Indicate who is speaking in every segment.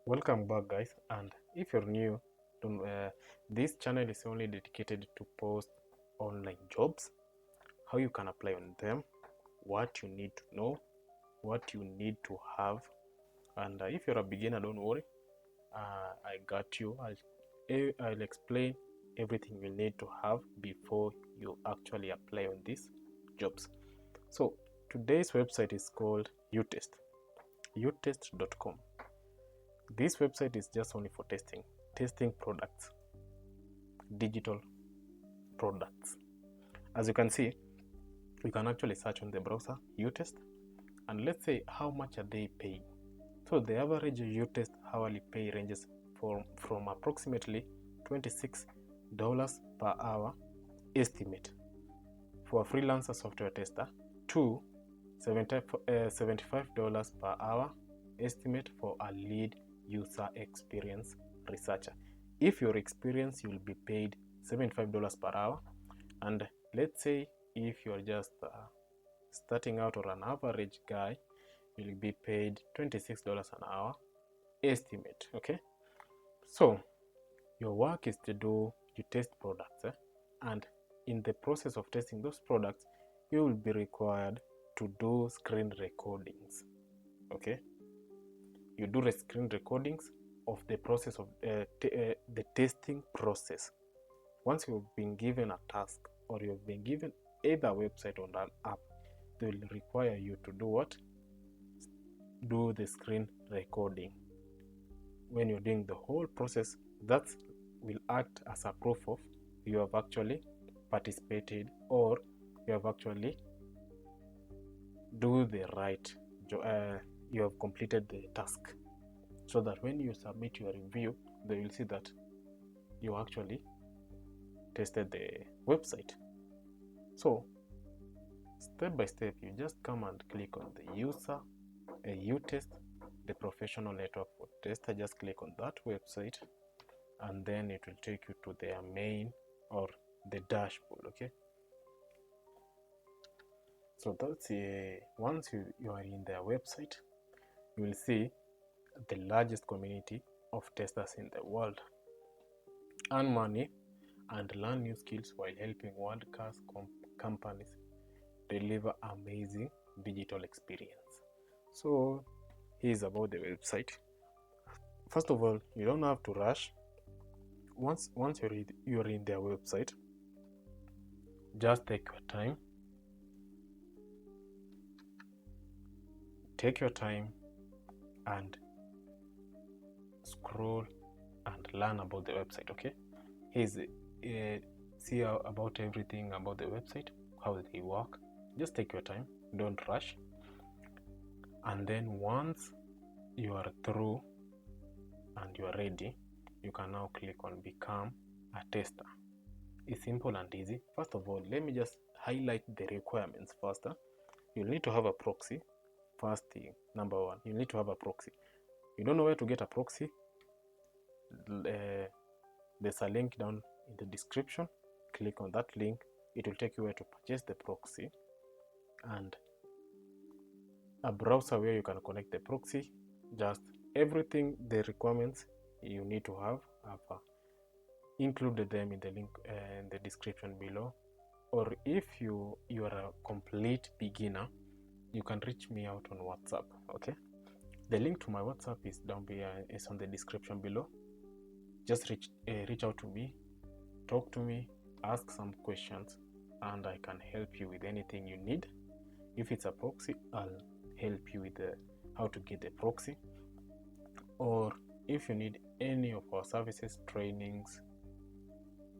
Speaker 1: Welcome back, guys. And if you're new, this channel is only dedicated to post online jobs, how you can apply on them, what you need to know, what you need to have. And if you're a beginner, don't worry, I got you. I'll explain everything you need to have before you actually apply on these jobs. So today's website is called utest.com. This website is just only for testing products, digital products. As you can see, you can actually search on the browser utest, and let's say how much are they paying. So the average utest hourly pay ranges from approximately $26 per hour estimate for a freelancer software tester to $75 per hour estimate for a lead user experience researcher. If you're experienced, you'll be paid $75 per hour. And let's say if you're just starting out or an average guy, you'll be paid $26 an hour estimate. Okay, so your work is you test products, and in the process of testing those products, you will be required to do screen recordings. Okay, you do the screen recordings of the process of the testing process. Once you've been given a task or you've been given either website or an app, they will require you to do what? Do the screen recording. When you're doing the whole process, that will act as a proof of you have actually participated or you have actually do the right you have completed the task, so that when you submit your review, they will see that you actually tested the website. So step by step, you just come and click on the utest, the professional network for tester. Just click on that website, and then it will take you to their main or the dashboard. Okay, so that's once you are in their website, you will see the largest community of testers in the world. Earn money and learn new skills while helping world-class companies deliver amazing digital experience. So here's about the website. First of all, you don't have to rush. Once you're in their website, just take your time. Take your time and scroll and learn about the website. Okay, here's see about everything about the website, how they work. Just take your time, don't rush. And then once you are through and you are ready, you can now click on become a tester. It's simple and easy. First of all, let me just highlight the requirements first. You'll need to have a proxy. First thing, number one, you need to have a proxy. You don't know where to get a proxy? There's a link down in the description. Click on that link. It will take you where to purchase the proxy and a browser where you can connect the proxy. Just everything, the requirements you need to have, I've included them in the link in the description below. Or if you are a complete beginner, you can reach me out on WhatsApp. Okay, the link to my WhatsApp is down here, is on the description below. Just reach out to me, talk to me, ask some questions, and I can help you with anything you need. If it's a proxy, I'll help you with how to get the proxy. Or if you need any of our services, trainings,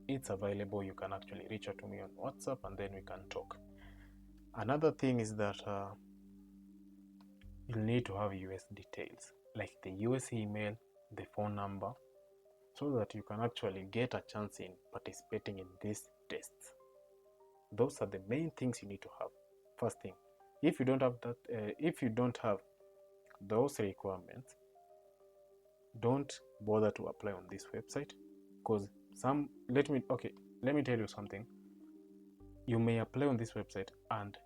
Speaker 1: it's available. You can actually reach out to me on WhatsApp and then we can talk. Another thing is that you'll need to have US details, like the US email, the phone number, so that you can actually get a chance in participating in these tests. Those are the main things you need to have. First thing, if you don't have that, if you don't have those requirements, don't bother to apply on this website, because let me tell you something. You may apply on this website and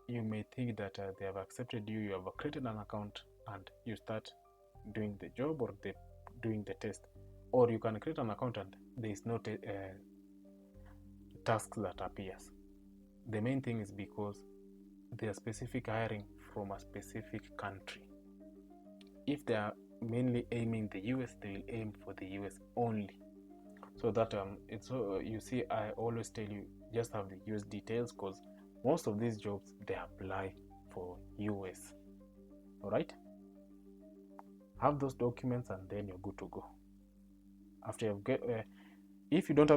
Speaker 1: you may think that they have accepted you, you have created an account, and you start doing the job or doing the test. Or you can create an account and there is no task that appears. The main thing is because they are specific hiring from a specific country. If they are mainly aiming the US, they will aim for the US only. So that it's you see, I always tell you just have the US details, because most of these jobs they apply for US. All right, have those documents and then you're good to go. After you get if you don't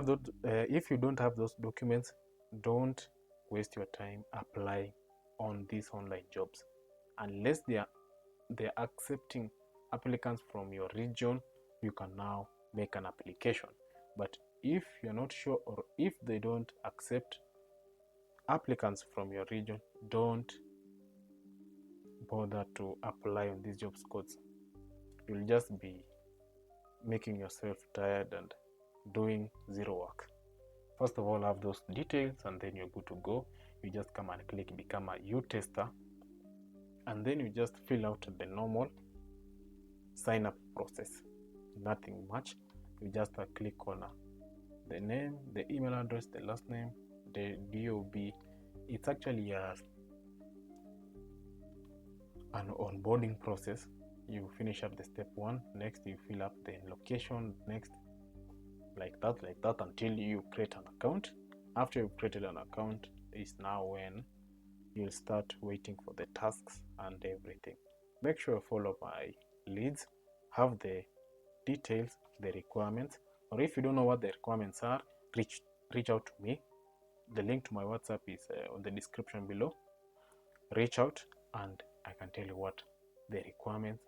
Speaker 1: have those documents, don't waste your time applying on these online jobs unless they're accepting applicants from your region. You can now make an application. But if you're not sure, or if they don't accept applicants from your region, don't bother to apply on these jobs, because you'll just be making yourself tired and doing zero work. First of all, have those details and then you're good to go. You just come and click become a U tester, and then you just fill out the normal sign up process. Nothing much. You just click on the name, the email address, the last name, the DOB. It's actually an onboarding process. You finish up the step 1, next you fill up the location, next like that until you create an account. After you've created an account is now when you'll start waiting for the tasks and everything. Make sure you follow my leads, have the details, the requirements, or if you don't know what the requirements are, reach out to me. The link to my WhatsApp is on the description below. Reach out and I can tell you what the requirements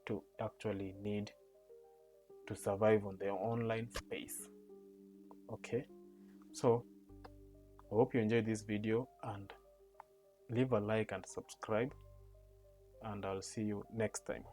Speaker 1: to actually need to survive on the online space. Okay, so I hope you enjoyed this video, and leave a like and subscribe, and I'll see you next time.